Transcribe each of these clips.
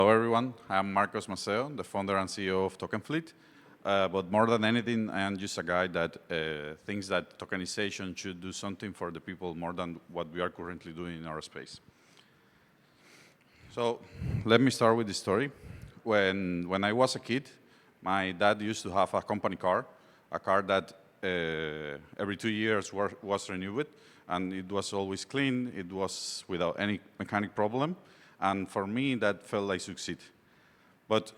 Hello everyone, I'm Marcos Maceo, the founder and CEO of TokenFleet. But more than anything, I am just a guy that thinks that tokenization should do something for the people more than what we are currently doing in our space. So let me start with the story. When I was a kid, my dad used to have a company car, a car that every 2 years was renewed, and it was always clean, it was without any mechanic problem. And for me, that felt like succeed. But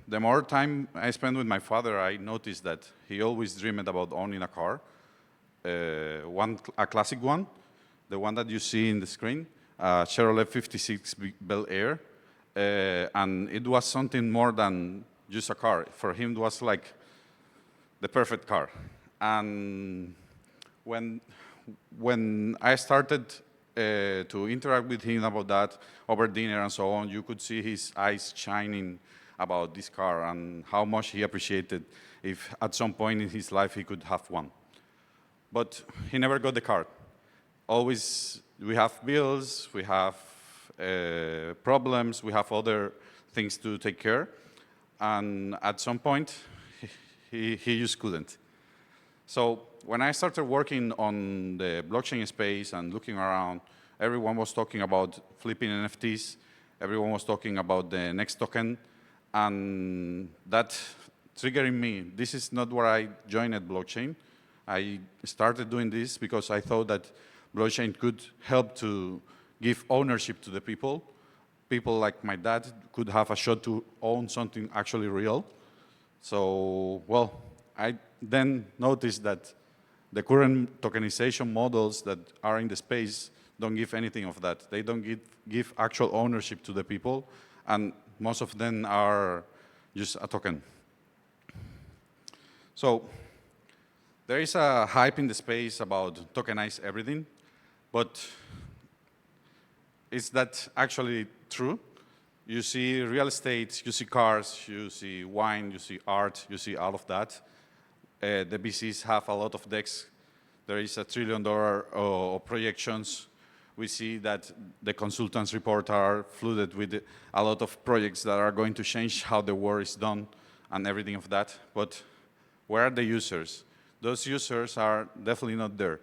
the more time I spent with my father, I noticed that he always dreamed about owning a car, a classic one, the one that you see in the screen, Chevrolet 56 Bel Air. And it was something more than just a car. For him, it was like the perfect car. And when I started to interact with him about that over dinner and so on, you could see his eyes shining about this car and how much he appreciated if at some point in his life he could have one. But he never got the car. Always, we have bills, we have problems, we have other things to take care. And at some point, he just couldn't. So when I started working on the blockchain space and looking around, everyone was talking about flipping NFTs. Everyone was talking about the next token. And that triggering me. This is not where I joined at blockchain. I started doing this because I thought that blockchain could help to give ownership to the people. People like my dad could have a shot to own something actually real. So, well, I then noticed that the current tokenization models that are in the space don't give anything of that. They don't give actual ownership to the people, and most of them are just a token. So there is a hype in the space about tokenize everything, but is that actually true? You see real estate, you see cars, you see wine, you see art, you see all of that. The VCs have a lot of decks. There is $1 trillion of projections. We see that the consultants' report are flooded with a lot of projects that are going to change how the work is done and everything of that. But where are the users? Those users are definitely not there.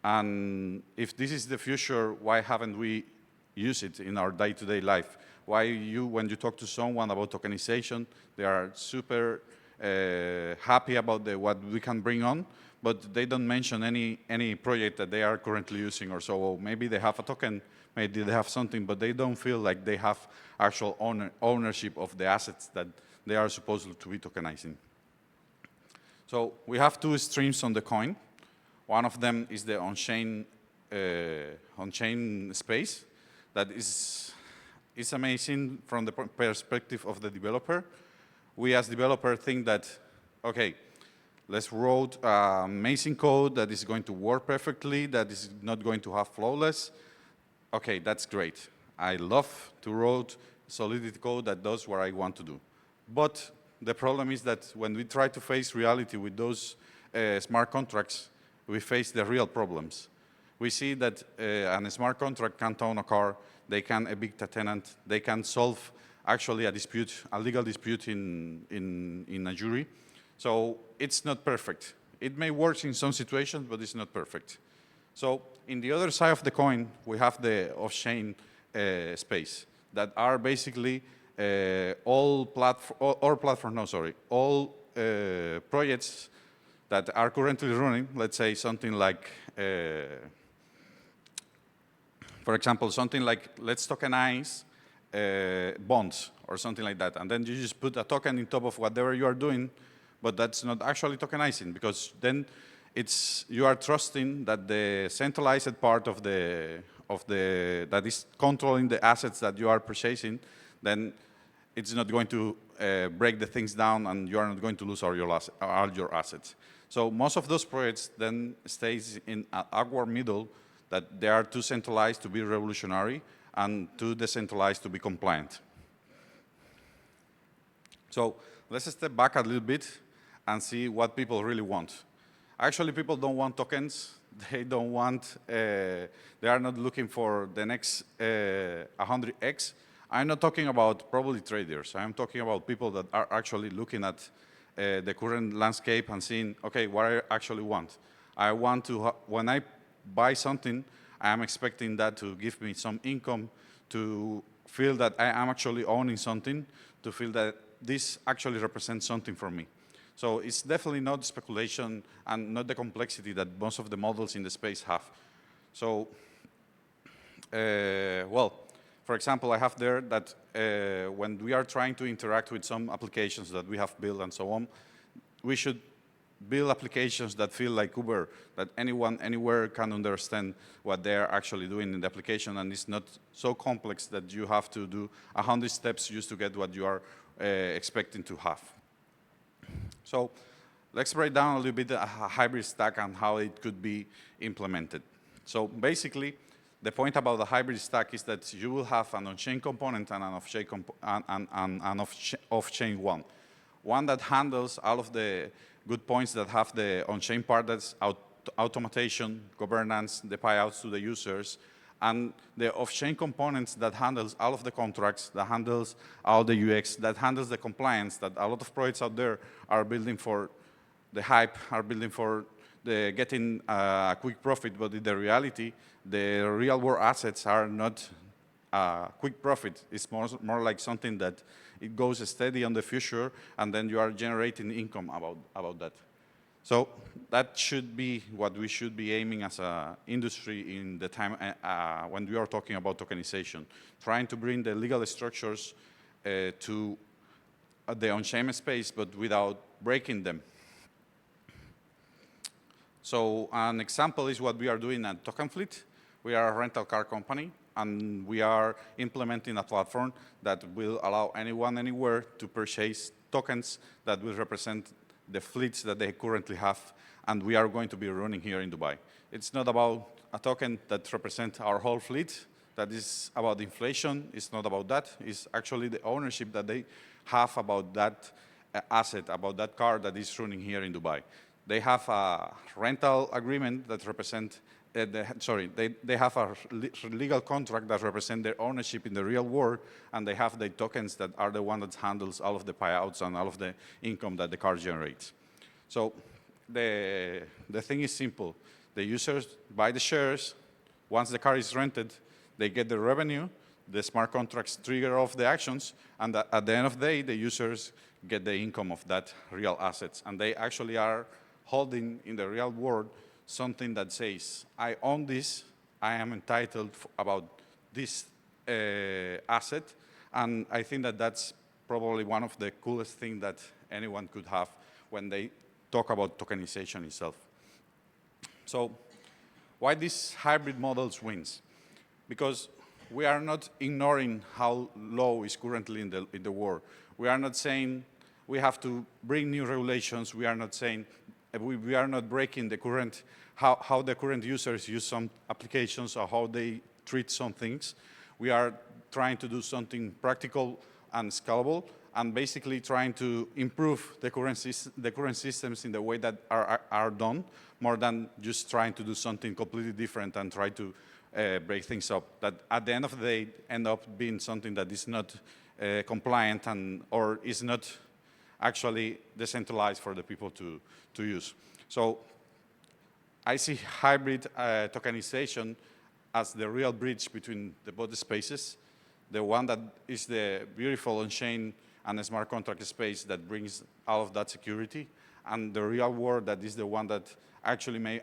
And if this is the future, why haven't we used it in our day-to-day life? Why when you talk to someone about tokenization, they are super happy about what we can bring on, but they don't mention any project that they are currently using or so. Well, maybe they have a token, maybe they have something, but they don't feel like they have actual ownership of the assets that they are supposed to be tokenizing. So we have two streams on the coin. One of them is the on-chain space that is amazing from the perspective of the developer. We as developers think that, okay, let's write amazing code that is going to work perfectly, that is not going to have flawless. Okay, that's great. I love to write Solidity code that does what I want to do. But the problem is that when we try to face reality with those smart contracts, we face the real problems. We see that a smart contract can't own a car, they can evict a tenant, they can solve actually a dispute, a legal dispute in a jury. So it's not perfect. It may work in some situations, but it's not perfect. So in the other side of the coin, we have the off-chain space that are basically all projects that are currently running. Let's say something like, for example, something like let's tokenize bonds or something like that. And then you just put a token on top of whatever you are doing, but that's not actually tokenizing, because then you are trusting that the centralized part of that is controlling the assets that you are purchasing, then it's not going to break the things down and you are not going to lose all your assets. So most of those projects then stays in an awkward middle that they are too centralized to be revolutionary and too decentralized to be compliant. So let's step back a little bit and see what people really want. Actually, people don't want tokens. They don't want, they are not looking for the next 100x. I'm not talking about probably traders. I'm talking about people that are actually looking at the current landscape and seeing, okay, what I actually want. I want to, when I buy something, I am expecting that to give me some income, to feel that I am actually owning something, to feel that this actually represents something for me. So it's definitely not speculation and not the complexity that most of the models in the space have. So, well, for example, I have there that when we are trying to interact with some applications that we have built and so on, we should build applications that feel like Uber, that anyone, anywhere can understand what they're actually doing in the application, and it's not so complex that you have to do 100 steps just to get what you are expecting to have. So let's break down a little bit a hybrid stack and how it could be implemented. So basically, the point about the hybrid stack is that you will have an on-chain component and an off-chain one. One that handles all of the good points that have the on-chain part, that's automation, governance, the payouts to the users, and the off-chain components that handles all of the contracts, that handles all the UX, that handles the compliance that a lot of projects out there are building for the hype, are building for the getting a quick profit, but in the reality, the real world assets are not quick profit. It's more like something that it goes steady on the future, and then you are generating income about that. So that should be what we should be aiming as an industry in the time when we are talking about tokenization, trying to bring the legal structures to the on-chain space, but without breaking them. So an example is what we are doing at TokenFleet. We are a rental car company, and we are implementing a platform that will allow anyone, anywhere to purchase tokens that will represent the fleets that they currently have, and we are going to be running here in Dubai. It's not about a token that represents our whole fleet, that is about inflation. It's not about that. It's actually the ownership that they have about that asset, about that car that is running here in Dubai. They have a rental agreement that represents, they have a legal contract that represents their ownership in the real world, and they have the tokens that are the one that handles all of the payouts and all of the income that the car generates. So the thing is simple. The users buy the shares. Once the car is rented, they get the revenue. The smart contracts trigger off the actions, and at the end of the day, the users get the income of that real assets, and they actually are holding in the real world something that says, I own this, I am entitled about this asset, and I think that that's probably one of the coolest things that anyone could have when they talk about tokenization itself. So why these hybrid models wins? Because we are not ignoring how low is currently in the world. We are not saying we have to bring new regulations. We are not saying we are not breaking the current, how the current users use some applications or how they treat some things. We are trying to do something practical and scalable, and basically trying to improve the current systems in the way that are done, more than just trying to do something completely different and try to break things up. That at the end of the day end up being something that is not compliant or is not actually decentralized for the people to use. So I see hybrid tokenization as the real bridge between both spaces, the one that is the beautiful on-chain and smart contract space that brings all of that security, and the real world that is the one that actually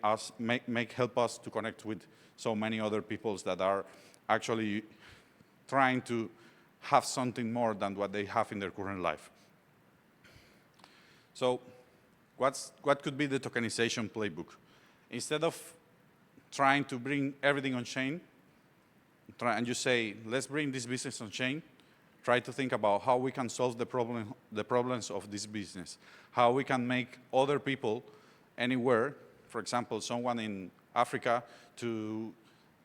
help us to connect with so many other peoples that are actually trying to have something more than what they have in their current life. So what could be the tokenization playbook? Instead of trying to bring everything on chain, and you say, let's bring this business on chain, try to think about how we can solve the problems of this business, how we can make other people anywhere, for example, someone in Africa, to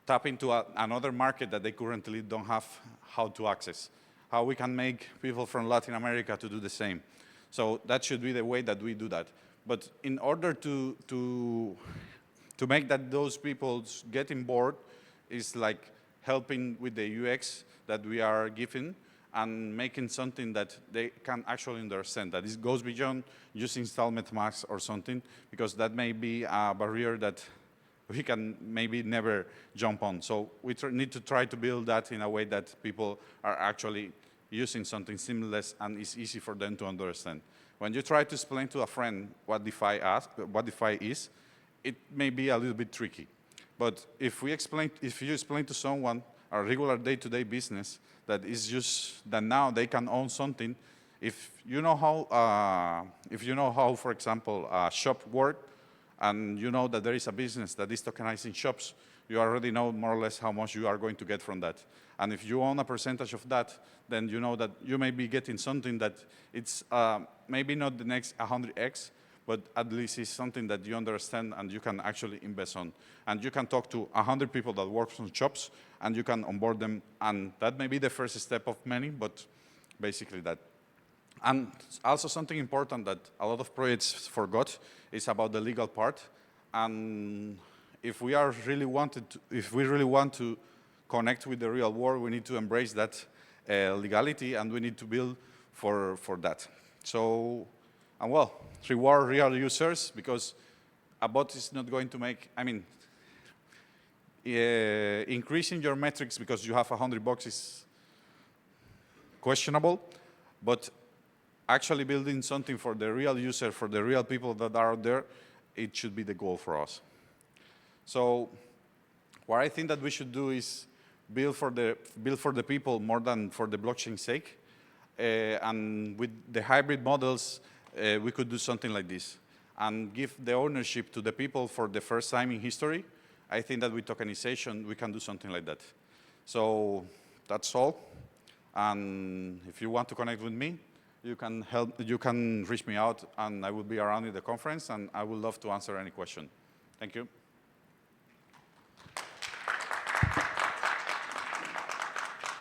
tap into another market that they currently don't have how to access, how we can make people from Latin America to do the same. So that should be the way that we do that. But in order to make that those people get on board, is like helping with the UX that we are giving and making something that they can actually understand, that it goes beyond just installment max or something, because that may be a barrier that we can maybe never jump on. So we need to try to build that in a way that people are actually using something seamless and it's easy for them to understand. When you try to explain to a friend what DeFi is, it may be a little bit tricky. But if you explain to someone a regular day-to-day business that is just that now they can own something, if you know how, for example, a shop works, and you know that there is a business that is tokenizing shops, you already know more or less how much you are going to get from that. And if you own a percentage of that, then you know that you may be getting something that it's maybe not the next 100x, but at least it's something that you understand and you can actually invest on. And you can talk to 100 people that work on shops, and you can onboard them. And that may be the first step of many, but basically that. And also something important that a lot of projects forgot is about the legal part. And if we really want to connect with the real world, we need to embrace that legality, and we need to build for that. So, and well, reward real users, because a bot is not going to make, increasing your metrics because you have $100 is questionable, but actually building something for the real user, for the real people that are out there, it should be the goal for us. So what I think that we should do is build for the people more than for the blockchain's sake. And with the hybrid models, we could do something like this and give the ownership to the people for the first time in history. I think that with tokenization, we can do something like that. So that's all. And if you want to connect with me, you can reach me out, and I will be around in the conference, and I would love to answer any question. Thank you.